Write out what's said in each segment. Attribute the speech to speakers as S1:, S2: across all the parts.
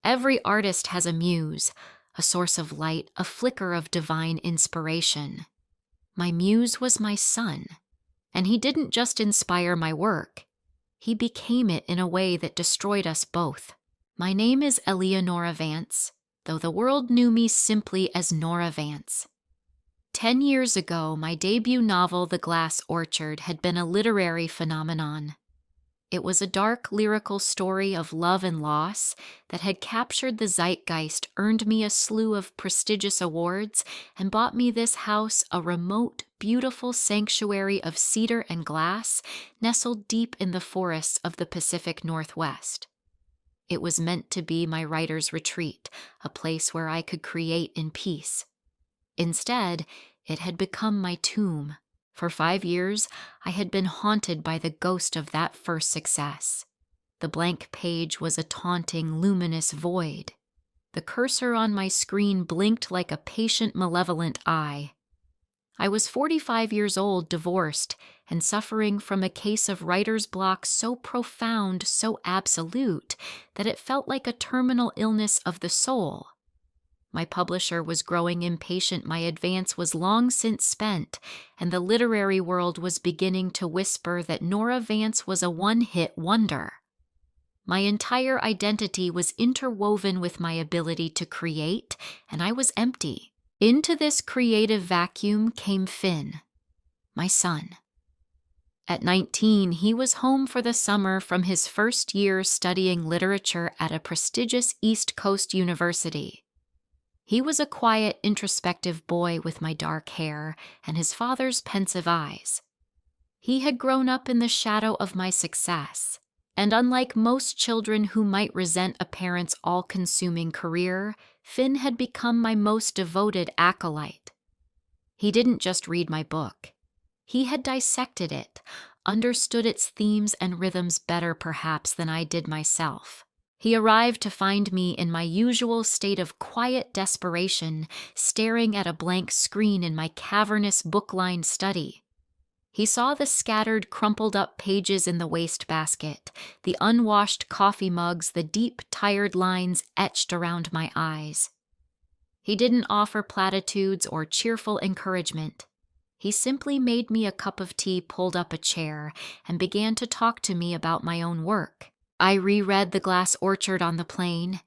S1: Every artist has a muse, a source of light, a flicker of divine inspiration. My muse was my son, and he didn't just inspire my work. He became it in a way that destroyed us both. My name is Eleonora Vance, though the world knew me simply as Nora Vance. 10 years ago, my debut novel, The Glass Orchard, had been a literary phenomenon. It was a dark, lyrical story of love and loss that had captured the zeitgeist, earned me a slew of prestigious awards, and bought me this house, a remote, beautiful sanctuary of cedar and glass, nestled deep in the forests of the Pacific Northwest. It was meant to be my writer's retreat, a place where I could create in peace. Instead, it had become my tomb. For 5 years, I had been haunted by the ghost of that first success. The blank page was a taunting, luminous void. The cursor on my screen blinked like a patient, malevolent eye. I was 45 years old, divorced, and suffering from a case of writer's block so profound, so absolute, that it felt like a terminal illness of the soul. My publisher was growing impatient. My advance was long since spent, and the literary world was beginning to whisper that Nora Vance was a one-hit wonder. My entire identity was interwoven with my ability to create, and I was empty. Into this creative vacuum came Finn, my son. At 19, he was home for the summer from his first year studying literature at a prestigious East Coast university. He was a quiet, introspective boy with my dark hair and his father's pensive eyes. He had grown up in the shadow of my success, and unlike most children who might resent a parent's all-consuming career, Finn had become my most devoted acolyte. He didn't just read my book. He had dissected it, understood its themes and rhythms better perhaps than I did myself. He arrived to find me in my usual state of quiet desperation, staring at a blank screen in my cavernous book-lined study. He saw the scattered, crumpled-up pages in the wastebasket, the unwashed coffee mugs, the deep, tired lines etched around my eyes. He didn't offer platitudes or cheerful encouragement. He simply made me a cup of tea, pulled up a chair, and began to talk to me about my own work. I reread The Glass Orchard on the plane,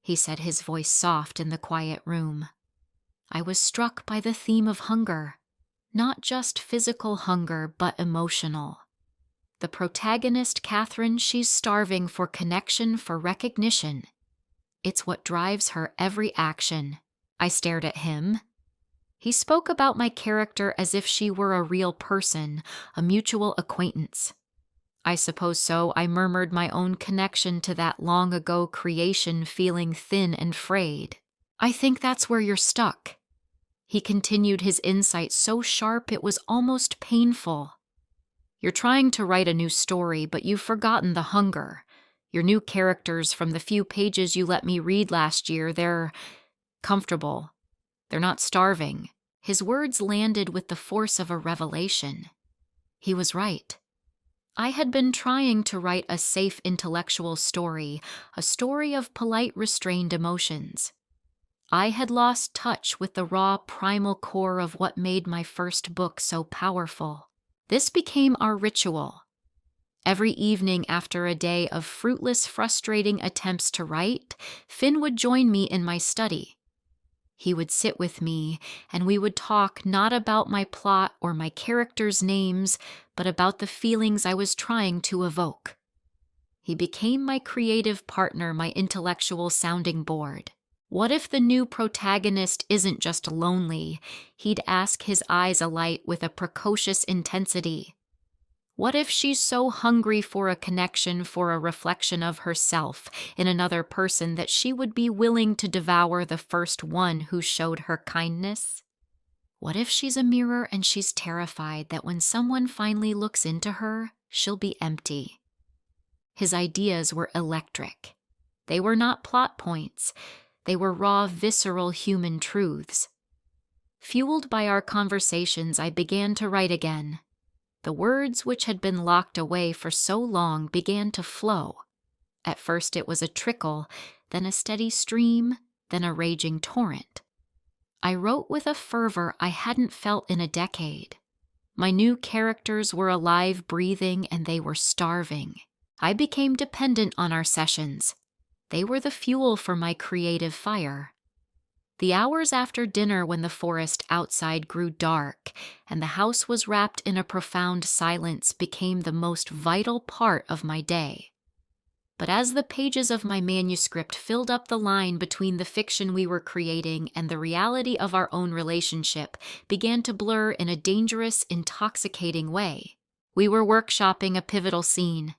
S1: he said, his voice soft in the quiet room. I was struck by the theme of hunger, not just physical hunger, but emotional. The protagonist, Catherine, she's starving for connection, for recognition. It's what drives her every action. I stared at him. He spoke about my character as if she were a real person, a mutual acquaintance. I suppose so, I murmured, my own connection to that long-ago creation feeling thin and frayed. I think that's where you're stuck. He continued, his insight so sharp it was almost painful. You're trying to write a new story, but you've forgotten the hunger. Your new characters from the few pages you let me read last year, they're comfortable. They're not starving. His words landed with the force of a revelation. He was right. I had been trying to write a safe intellectual story, a story of polite, restrained emotions. I had lost touch with the raw, primal core of what made my first book so powerful. This became our ritual. Every evening after a day of fruitless, frustrating attempts to write, Finn would join me in my study. He would sit with me, and we would talk not about my plot or my characters' names, but about the feelings I was trying to evoke. He became my creative partner, my intellectual sounding board. What if the new protagonist isn't just lonely? He'd ask, his eyes alight with a precocious intensity. What if she's so hungry for a connection, for a reflection of herself in another person, that she would be willing to devour the first one who showed her kindness? What if she's a mirror and she's terrified that when someone finally looks into her, she'll be empty? His ideas were electric. They were not plot points. They were raw, visceral human truths. Fueled by our conversations, I began to write again. The words which had been locked away for so long began to flow. At first it was a trickle, then a steady stream, then a raging torrent. I wrote with a fervor I hadn't felt in a decade. My new characters were alive, breathing, and they were starving. I became dependent on our sessions. They were the fuel for my creative fire. The hours after dinner when the forest outside grew dark and the house was wrapped in a profound silence became the most vital part of my day. But as the pages of my manuscript filled up the line between the fiction we were creating and the reality of our own relationship began to blur in a dangerous, intoxicating way, we were workshopping a pivotal scene.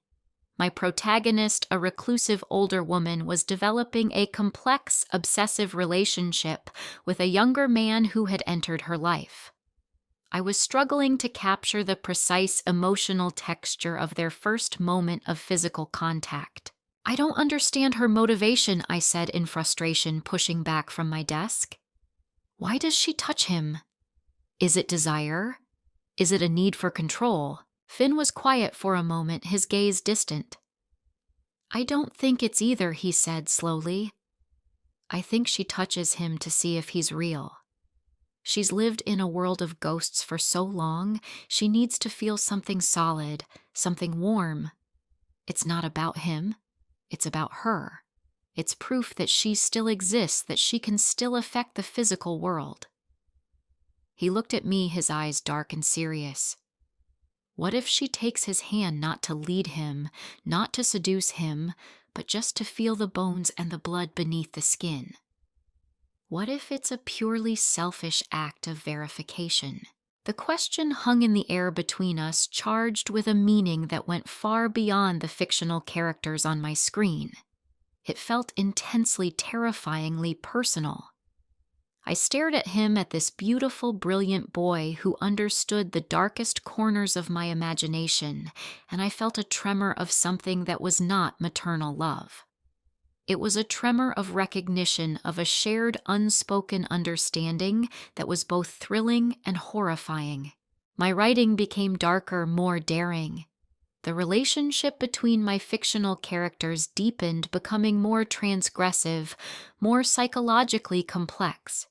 S1: My protagonist, a reclusive older woman, was developing a complex, obsessive relationship with a younger man who had entered her life. I was struggling to capture the precise emotional texture of their first moment of physical contact. "I don't understand her motivation," I said in frustration, pushing back from my desk. "Why does she touch him? Is it desire? Is it a need for control?" Finn was quiet for a moment, his gaze distant. "I don't think it's either," he said slowly. "I think she touches him to see if he's real. She's lived in a world of ghosts for so long, she needs to feel something solid, something warm. It's not about him. It's about her. It's proof that she still exists, that she can still affect the physical world." He looked at me, his eyes dark and serious. "What if she takes his hand not to lead him, not to seduce him, but just to feel the bones and the blood beneath the skin? What if it's a purely selfish act of verification?" The question hung in the air between us, charged with a meaning that went far beyond the fictional characters on my screen. It felt intensely, terrifyingly personal. I stared at him, at this beautiful, brilliant boy who understood the darkest corners of my imagination, and I felt a tremor of something that was not maternal love. It was a tremor of recognition of a shared, unspoken understanding that was both thrilling and horrifying. My writing became darker, more daring. The relationship between my fictional characters deepened, becoming more transgressive, more psychologically complex.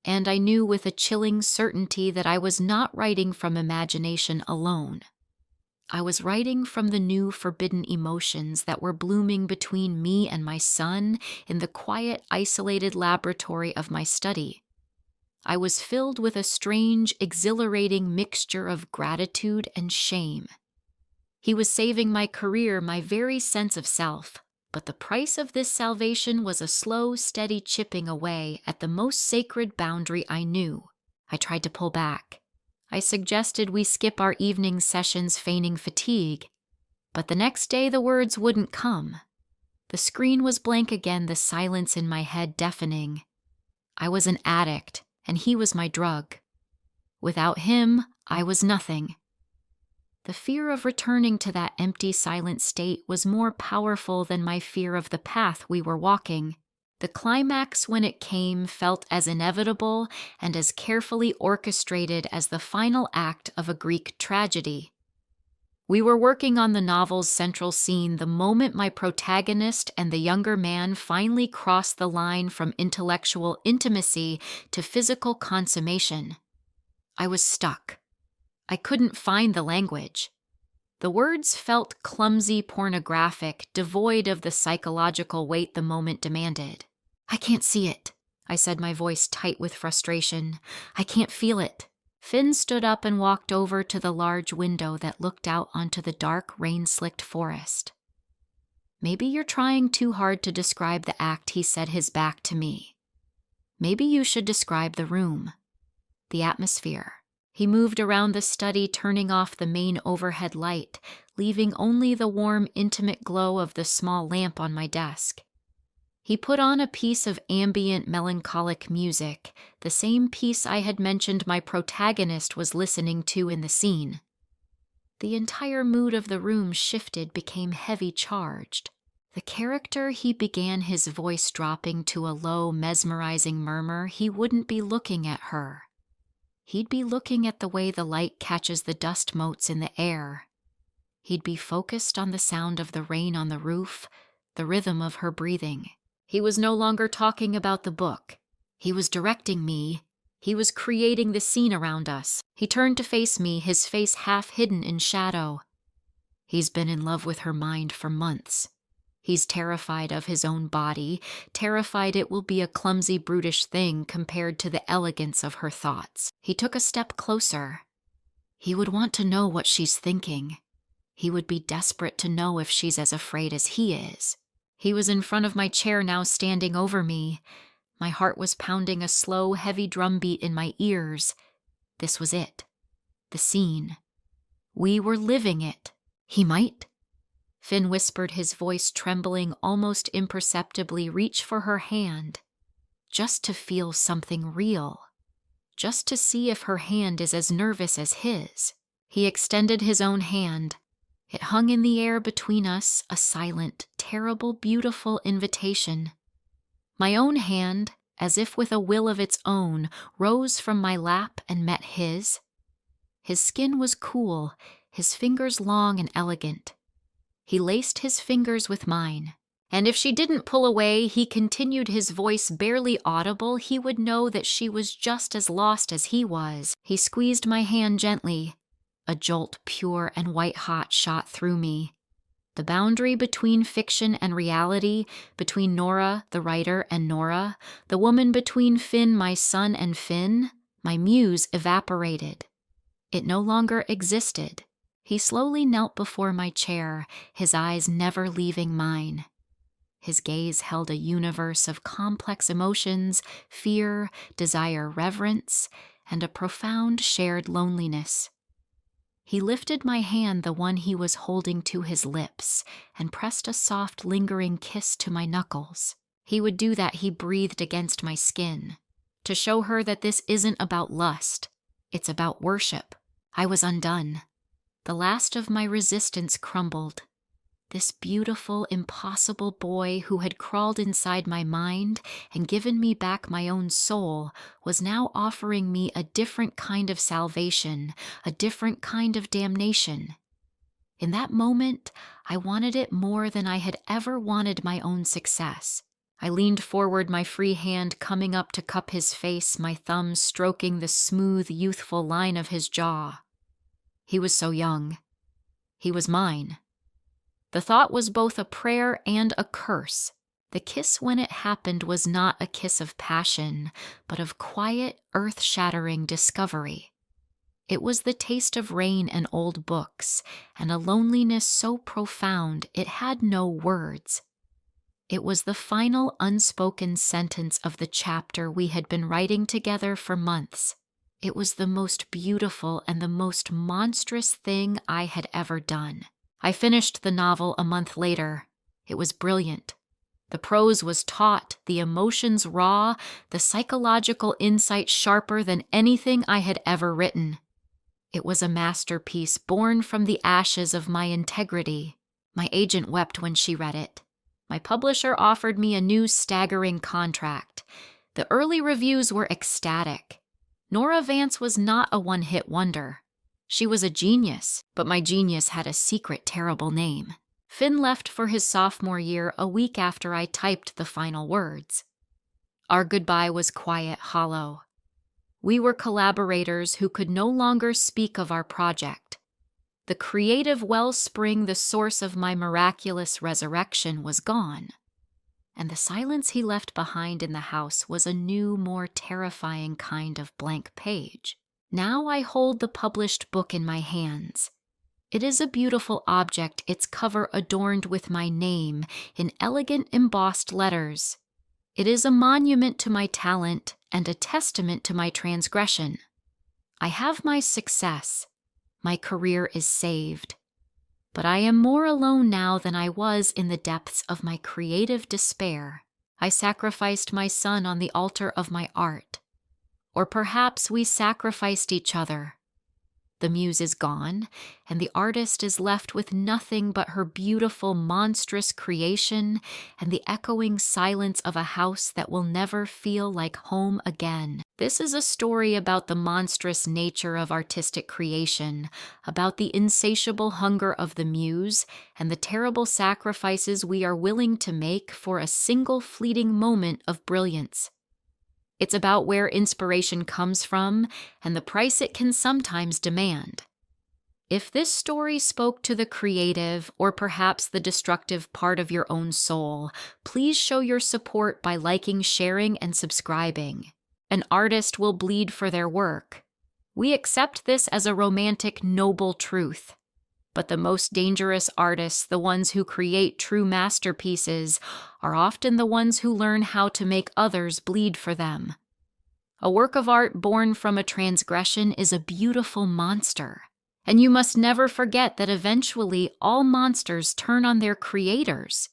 S1: And I knew with a chilling certainty that I was not writing from imagination alone. I was writing from the new forbidden emotions that were blooming between me and my son in the quiet, isolated laboratory of my study. I was filled with a strange, exhilarating mixture of gratitude and shame. He was saving my career, my very sense of self. But the price of this salvation was a slow, steady chipping away at the most sacred boundary I knew. I tried to pull back. I suggested we skip our evening sessions feigning fatigue. But the next day the words wouldn't come. The screen was blank again, the silence in my head deafening. I was an addict, and he was my drug. Without him, I was nothing. The fear of returning to that empty, silent state was more powerful than my fear of the path we were walking. The climax, when it came, felt as inevitable and as carefully orchestrated as the final act of a Greek tragedy. We were working on the novel's central scene the moment my protagonist and the younger man finally crossed the line from intellectual intimacy to physical consummation. I was stuck. I couldn't find the language. The words felt clumsy, pornographic, devoid of the psychological weight the moment demanded. "I can't see it," I said, my voice tight with frustration. "I can't feel it." Finn stood up and walked over to the large window that looked out onto the dark, rain-slicked forest. "Maybe you're trying too hard to describe the act," he said, his back to me. "Maybe you should describe the room, the atmosphere." He moved around the study, turning off the main overhead light, leaving only the warm, intimate glow of the small lamp on my desk. He put on a piece of ambient, melancholic music, the same piece I had mentioned my protagonist was listening to in the scene. The entire mood of the room shifted, became heavy charged. The character, he began, his voice dropping to a low, mesmerizing murmur, he wouldn't be looking at her. He'd be looking at the way the light catches the dust motes in the air. He'd be focused on the sound of the rain on the roof, the rhythm of her breathing. He was no longer talking about the book. He was directing me. He was creating the scene around us. He turned to face me, his face half hidden in shadow. He's been in love with her mind for months. He's terrified of his own body, terrified it will be a clumsy, brutish thing compared to the elegance of her thoughts. He took a step closer. He would want to know what she's thinking. He would be desperate to know if she's as afraid as he is. He was in front of my chair now, standing over me. My heart was pounding a slow, heavy drumbeat in my ears. This was it. The scene. We were living it. He might. Finn whispered, his voice trembling almost imperceptibly, reach for her hand. Just to feel something real. Just to see if her hand is as nervous as his. He extended his own hand. It hung in the air between us, a silent, terrible, beautiful invitation. My own hand, as if with a will of its own, rose from my lap and met his. His skin was cool, his fingers long and elegant. He laced his fingers with mine, and if she didn't pull away, he continued, his voice barely audible, he would know that she was just as lost as he was. He squeezed my hand gently. A jolt, pure and white-hot, shot through me. The boundary between fiction and reality, between Nora, the writer, and Nora, the woman between Finn, my son, and Finn, my muse evaporated. It no longer existed. He slowly knelt before my chair, his eyes never leaving mine. His gaze held a universe of complex emotions, fear, desire, reverence, and a profound shared loneliness. He lifted my hand, the one he was holding, to his lips, and pressed a soft, lingering kiss to my knuckles. He would do that, he breathed against my skin, to show her that this isn't about lust. It's about worship. I was undone. The last of my resistance crumbled. This beautiful, impossible boy who had crawled inside my mind and given me back my own soul was now offering me a different kind of salvation, a different kind of damnation. In that moment, I wanted it more than I had ever wanted my own success. I leaned forward, my free hand coming up to cup his face, my thumb stroking the smooth, youthful line of his jaw. He was so young. He was mine. The thought was both a prayer and a curse. The kiss when it happened was not a kiss of passion, but of quiet, earth-shattering discovery. It was the taste of rain and old books, and a loneliness so profound it had no words. It was the final unspoken sentence of the chapter we had been writing together for months. It was the most beautiful and the most monstrous thing I had ever done. I finished the novel a month later. It was brilliant. The prose was taut, the emotions raw, the psychological insight sharper than anything I had ever written. It was a masterpiece born from the ashes of my integrity. My agent wept when she read it. My publisher offered me a new staggering contract. The early reviews were ecstatic. Nora Vance was not a one-hit wonder. She was a genius, but my genius had a secret, terrible name. Finn left for his sophomore year a week after I typed the final words. Our goodbye was quiet, hollow. We were collaborators who could no longer speak of our project. The creative wellspring, the source of my miraculous resurrection, was gone. And the silence he left behind in the house was a new, more terrifying kind of blank page. Now I hold the published book in my hands. It is a beautiful object, its cover adorned with my name in elegant embossed letters. It is a monument to my talent and a testament to my transgression. I have my success. My career is saved. But I am more alone now than I was in the depths of my creative despair. I sacrificed my son on the altar of my art. Or perhaps we sacrificed each other. The muse is gone, and the artist is left with nothing but her beautiful, monstrous creation and the echoing silence of a house that will never feel like home again. This is a story about the monstrous nature of artistic creation, about the insatiable hunger of the muse, and the terrible sacrifices we are willing to make for a single fleeting moment of brilliance. It's about where inspiration comes from and the price it can sometimes demand. If this story spoke to the creative or perhaps the destructive part of your own soul, please show your support by liking, sharing, and subscribing. An artist will bleed for their work. We accept this as a romantic, noble truth. But the most dangerous artists, the ones who create true masterpieces, are often the ones who learn how to make others bleed for them. A work of art born from a transgression is a beautiful monster, and you must never forget that eventually all monsters turn on their creators.